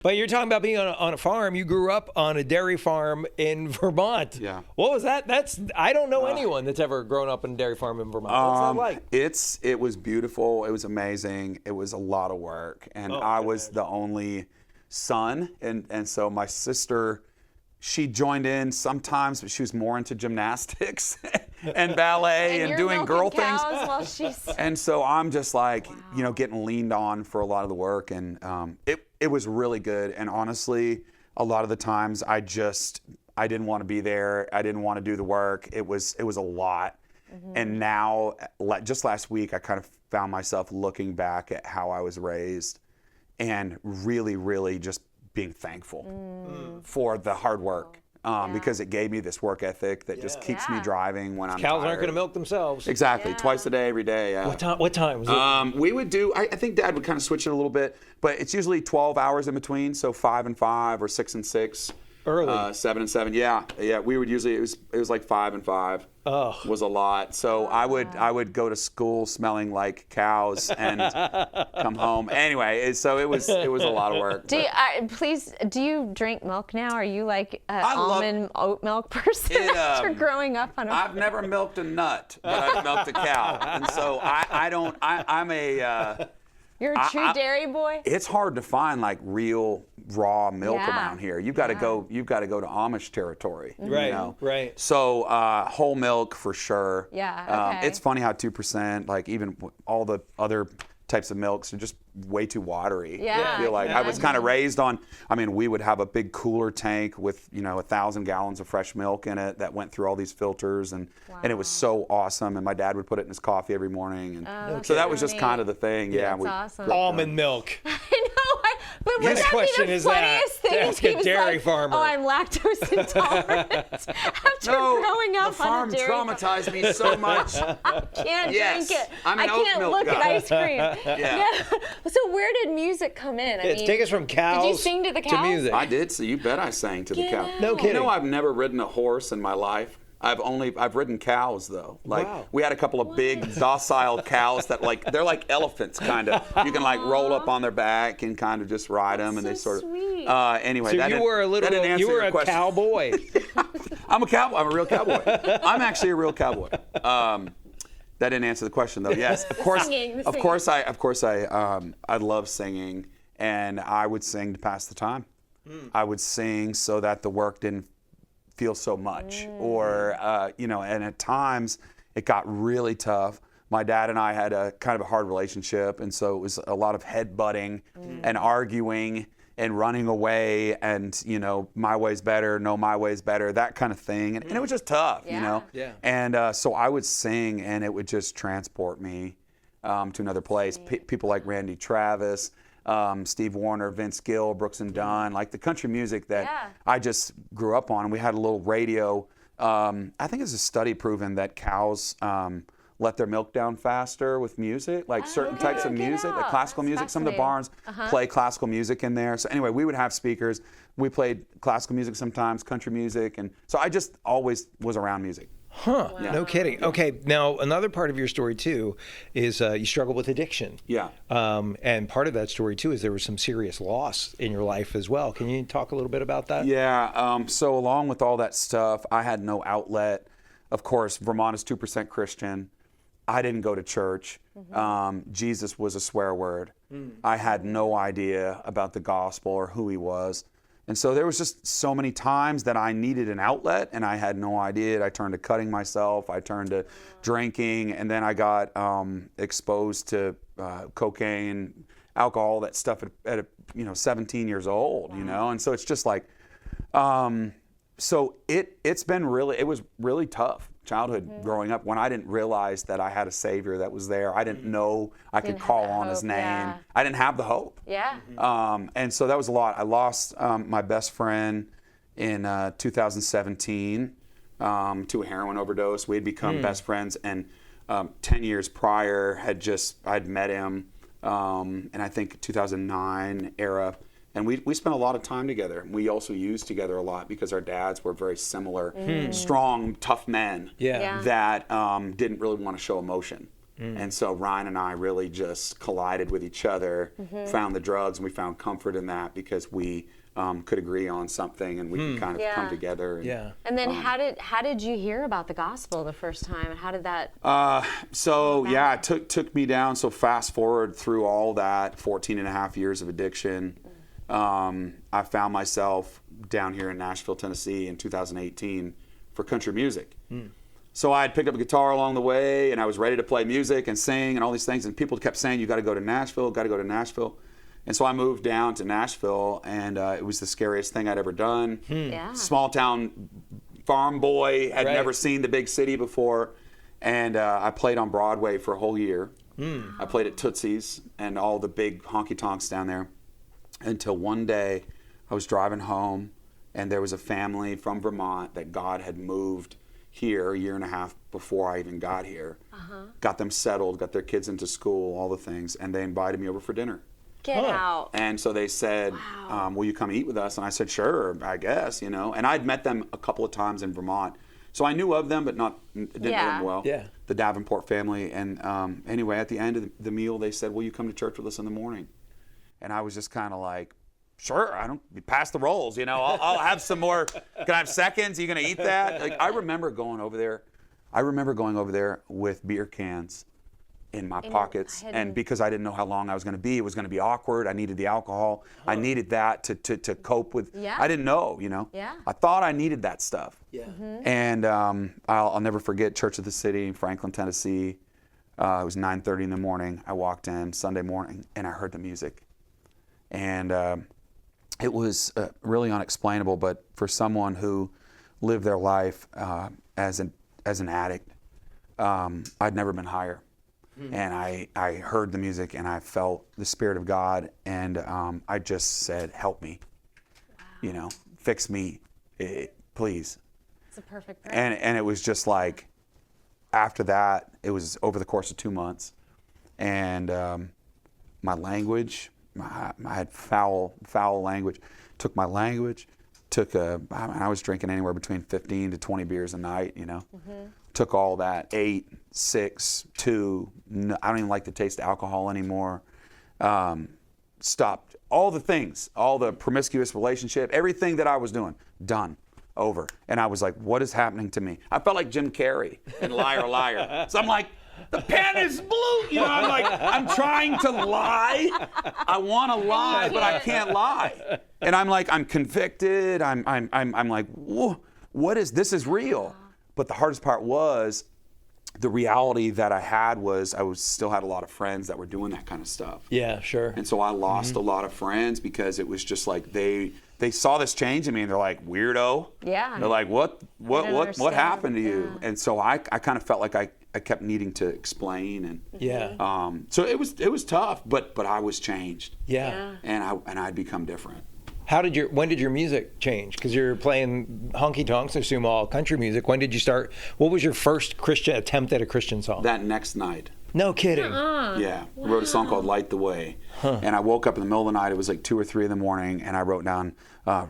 But you're talking about being on a farm. You grew up on a dairy farm in Vermont. Yeah. What was that? I don't know anyone that's ever grown up on a dairy farm in Vermont. What's that like? It was beautiful. It was amazing. It was a lot of work, and I was the only son, and so my sister, she joined in sometimes, but she was more into gymnastics and ballet and doing girl things. While she's... And so I'm just like, getting leaned on for a lot of the work, and it was really good. And honestly, a lot of the times I didn't want to be there. I didn't want to do the work. It was a lot. Mm-hmm. And now, just last week, I kind of found myself looking back at how I was raised and really, really just being thankful for the hard work. Because it gave me this work ethic that just keeps me driving when I'm Cows tired. aren't going to milk themselves. Exactly, twice a day, every day. Yeah. What time was it? We would do, I think Dad would kind of switch it a little bit, but it's usually 12 hours in between, so 5 and 5 or 6 and 6. Early. 7 and 7. Yeah. We would usually, it was like 5 and 5. Was a lot. So I would go to school smelling like cows and come home. Anyway, so it was a lot of work. Do you drink milk now? Are you like an almond oat milk person after growing up on a I've never milked a nut, but I've milked a cow. And so I'm a You're a true dairy boy? It's hard to find like real raw milk around here. You've got to go to Amish territory. Right, right. So whole milk for sure. Yeah, okay. It's funny how 2%, like even all the other types of milks are just way too watery. Yeah. I feel like I was kind of raised on, we would have a big cooler tank with, 1,000 gallons of fresh milk in it that went through all these filters, and it was so awesome. And my dad would put it in his coffee every morning. And so that was just kind of the thing. Yeah. That's awesome. Almond milk. I know. But His wouldn't question that be the is that funniest thing? ask a dairy farmer. Oh, I'm lactose intolerant. After growing up the farm on a dairy traumatized me so much. I can't drink it. I'm I an oat can't milk look guy. at ice cream. Yeah. So where did music come in? Take us from cows did you sing to the cows? music. I did, so you bet I sang to the cow. No kidding. I've never ridden a horse in my life. I've ridden cows though. Like we had a couple of big docile cows that they're like elephants kind of. You can roll up on their back and kind of just ride them, and they sort of. Sweet. Anyway, So you were a cowboy. I'm a cowboy. I'm a real cowboy. I'm actually a real cowboy. That didn't answer the question though. Yes, of course. I love singing, and I would sing to pass the time. I would sing so that the work didn't feel so much, or and at times it got really tough. My dad and I had a kind of a hard relationship, and so it was a lot of headbutting and arguing and running away, and my way's better, no, my way's better, that kind of thing, and it was just tough, Yeah. And so I would sing, and it would just transport me to another place. People like Randy Travis, Steve Warner, Vince Gill, Brooks and Dunn, like the country music that I just grew up on. And we had a little radio. I think it's a study proven that cows let their milk down faster with music, like certain types of music, like classical music. Some of the barns play classical music in there. So anyway, we would have speakers. We played classical music sometimes, country music. And so I just always was around music. Huh. Yeah. No kidding. Okay. Now, another part of your story, too, is you struggle with addiction. Yeah. And part of that story, too, is there was some serious loss in your life as well. Can you talk a little bit about that? Yeah. So along with all that stuff, I had no outlet. Of course, Vermont is 2% Christian. I didn't go to church. Jesus was a swear word. I had no idea about the gospel or who he was. And so there was just so many times that I needed an outlet, and I had no idea. I turned to cutting myself. I turned to drinking, and then I got exposed to cocaine, alcohol, that stuff at 17 years old. And so it's just like, so it was really tough childhood growing up when I didn't realize that I had a Savior that was there. I didn't know I could call on his name. Yeah. I didn't have the hope. Yeah. And so that was a lot. I lost my best friend in 2017 to a heroin overdose. We had become best friends, and 10 years prior I'd met him, and I think 2009 era. And we spent a lot of time together. We also used together a lot because our dads were very similar, strong, tough men that didn't really want to show emotion. And so Ryan and I really just collided with each other, found the drugs, and we found comfort in that because we could agree on something and we could kind of come together. And then how did you hear about the gospel the first time? How did that? It took me down. So fast forward through all that 14 and a half years of addiction, I found myself down here in Nashville, Tennessee in 2018 for country music. So I had picked up a guitar along the way and I was ready to play music and sing and all these things, and people kept saying, you got to go to Nashville, got to go to Nashville. And so I moved down to Nashville, and it was the scariest thing I'd ever done. Small town farm boy, had never seen the big city before. And I played on Broadway for a whole year. I played at Tootsie's and all the big honky tonks down there until one day I was driving home, and there was a family from Vermont that God had moved here a year and a half before I even got here. Got them settled, got their kids into school, all the things, and they invited me over for dinner. Get out. And so they said, will you come eat with us? And I said, sure, I guess, And I'd met them a couple of times in Vermont. So I knew of them, but didn't know them well. The Davenport family. And anyway, at the end of the meal, they said, will you come to church with us in the morning? And I was just kind of like, sure, I don't pass the rolls, I'll have some more. Can I have seconds? Are you going to eat that? Like, I remember going over there with beer cans in my pockets, and because I didn't know how long I was going to be, it was going to be awkward. I needed the alcohol. I needed that to cope with. I didn't know, I thought I needed that stuff. And I'll never forget Church of the City in Franklin, Tennessee. It was 9:30 in the morning. I walked in Sunday morning, and I heard the music, and it was really unexplainable. But for someone who lived their life as an addict, I'd never been higher. And I heard the music, and I felt the Spirit of God, and I just said, help me, fix me, please. It's a perfect prayer. And it was just like, after that, it was over the course of 2 months, and my language, I had foul language, took my language, I was drinking anywhere between 15 to 20 beers a night, Took all that, 8, 6, 2, I don't even like the taste of alcohol anymore. Stopped all the things, all the promiscuous relationship, everything that I was doing, done, over. And I was like, what is happening to me? I felt like Jim Carrey in Liar, Liar. So I'm like, the pen is blue. I'm like, I'm trying to lie. I want to lie, but I can't lie. And I'm like, I'm convicted. I'm like, whoa, this is real. But the hardest part was the reality that I had was still had a lot of friends that were doing that kind of stuff. Yeah, sure. And so I lost a lot of friends because it was just like they saw this change in me, and they're like, weirdo. Yeah. They're like, what happened to you? And so I kind of felt like I kept needing to explain, and so it was tough, but I was changed. Yeah. And I'd become different. When did your music change? Because you're playing honky tonks, I assume all country music. When did you start? What was your first Christian attempt at a Christian song? That next night. No kidding. Yeah, I wrote a song called "Light the Way," and I woke up in the middle of the night. It was like 2 or 3 in the morning, and I wrote down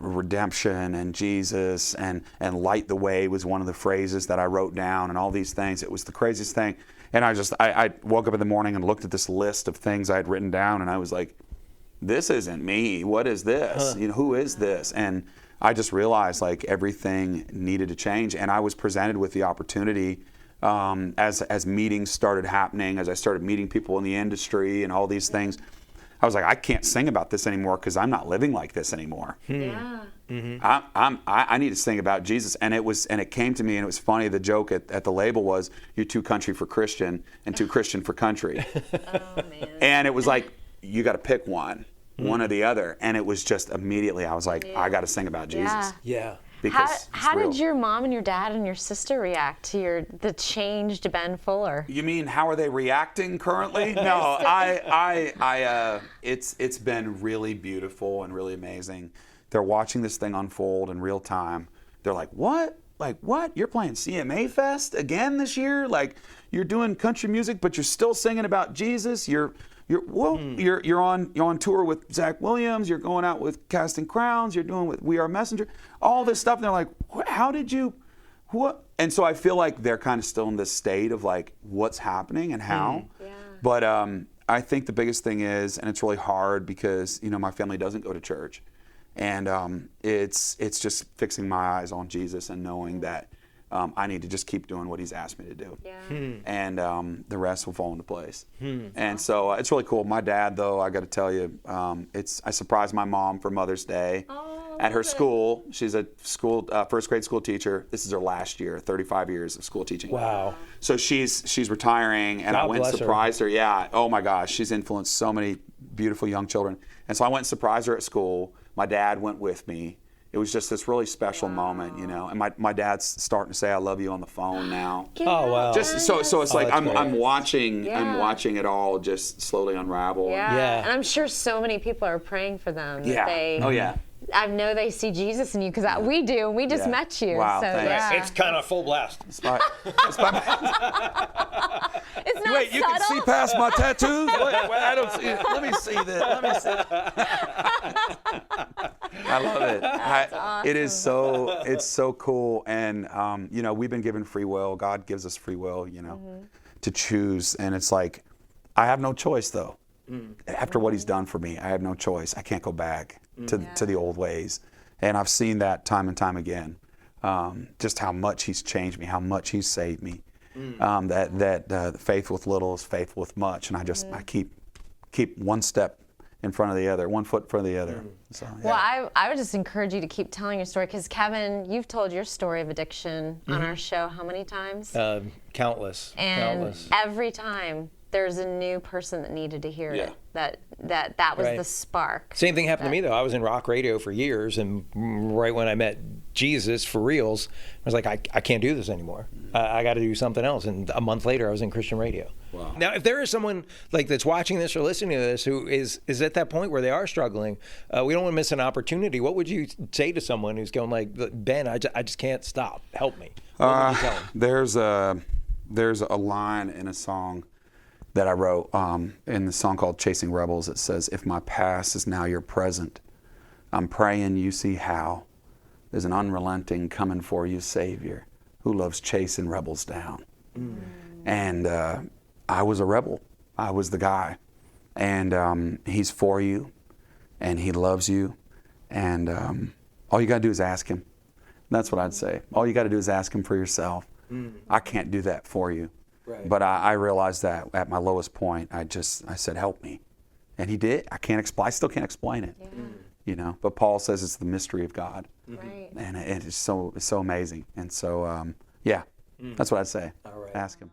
redemption and Jesus and "Light the Way" was one of the phrases that I wrote down, and all these things. It was the craziest thing. And I woke up in the morning and looked at this list of things I had written down, and I was like, this isn't me. What is this? Who is this? And I just realized like everything needed to change. And I was presented with the opportunity as meetings started happening, as I started meeting people in the industry and all these things. I was like, I can't sing about this anymore because I'm not living like this anymore. Yeah. I need to sing about Jesus. And it came to me, and it was funny. The joke at the label was, you're too country for Christian and too Christian for country. Oh man. And it was like, you got to pick one or the other. And it was just immediately, I was like, I got to sing about Jesus. Yeah. Because how did your mom and your dad and your sister react to the changed Ben Fuller? You mean, how are they reacting currently? No, it's been really beautiful and really amazing. They're watching this thing unfold in real time.'re like, what? Like, what? You're playing CMA Fest again this year? Like, you're doing country music, but you're still singing about Jesus? You're on tour with Zach Williams. You're going out with Casting Crowns. You're doing with We Are Messenger. All this stuff. And they're like, how did you what? And so I feel like they're kind of still in this state of like, what's happening and how. Yeah. But I think the biggest thing is, and it's really hard because, you know, my family doesn't go to church. And it's just fixing my eyes on Jesus and knowing that I need to just keep doing what he's asked me to do. Yeah. And the rest will fall into place. And so it's really cool. My dad, though, I got to tell you, I surprised my mom for Mother's Day at her school. She's a school first grade school teacher. This is her last year, 35 years of school teaching. Wow. So she's retiring, and I went and surprised her. Yeah. Oh my gosh, she's influenced so many beautiful young children. And so I went and surprised her at school. My dad went with me. It was just this really special moment, you know. And my dad's starting to say "I love you" on the phone now. Oh wow! Just so it's like I'm watching it all just slowly unravel. Yeah. And I'm sure so many people are praying for them. Yeah. That they, I know they see Jesus in you because we do. And we just met you. Wow, so thanks. It's kind of full blast. It's not Wait, you can see past my tattoos? Wait, I don't see it. Let me see this. I love it. That's awesome. It's so cool. And, you know, we've been given free will. God gives us free will, you know, to choose. And it's like, I have no choice, though. After what he's done for me, I have no choice. I can't go back to the old ways. And I've seen that time and time again. Just how much he's changed me, how much he's saved me. That faith with little is faith with much. And I keep one step in front of the other, one foot in front of the other. So, yeah. Well, I would just encourage you to keep telling your story because, Kevin, you've told your story of addiction on our show how many times? Countless. And every time there's a new person that needed to hear it. That was the spark. Same thing happened to me, though. I was in rock radio for years, and right when I met Jesus for reals, I was like, I can't do this anymore. I got to do something else. And a month later, I was in Christian radio. Wow. Now, if there is someone like that's watching this or listening to this who is at that point where they are struggling, we don't want to miss an opportunity. What would you say to someone who's going like, Ben, I just can't stop. Help me. What would you tell them? There's a line in a song that I wrote in the song called Chasing Rebels. It says, if my past is now your present, I'm praying you see how. There's an unrelenting coming for you Savior who loves chasing rebels down. And I was a rebel. I was the guy. And he's for you, and he loves you. And all you got to do is ask him. That's what I'd say. All you got to do is ask him for yourself. I can't do that for you. Right. But I realized that at my lowest point, I said, help me. And he did. I still can't explain it. Yeah. You know, but Paul says it's the mystery of God. Right. And it's so amazing. And so, that's what I'd say. All right. Ask him.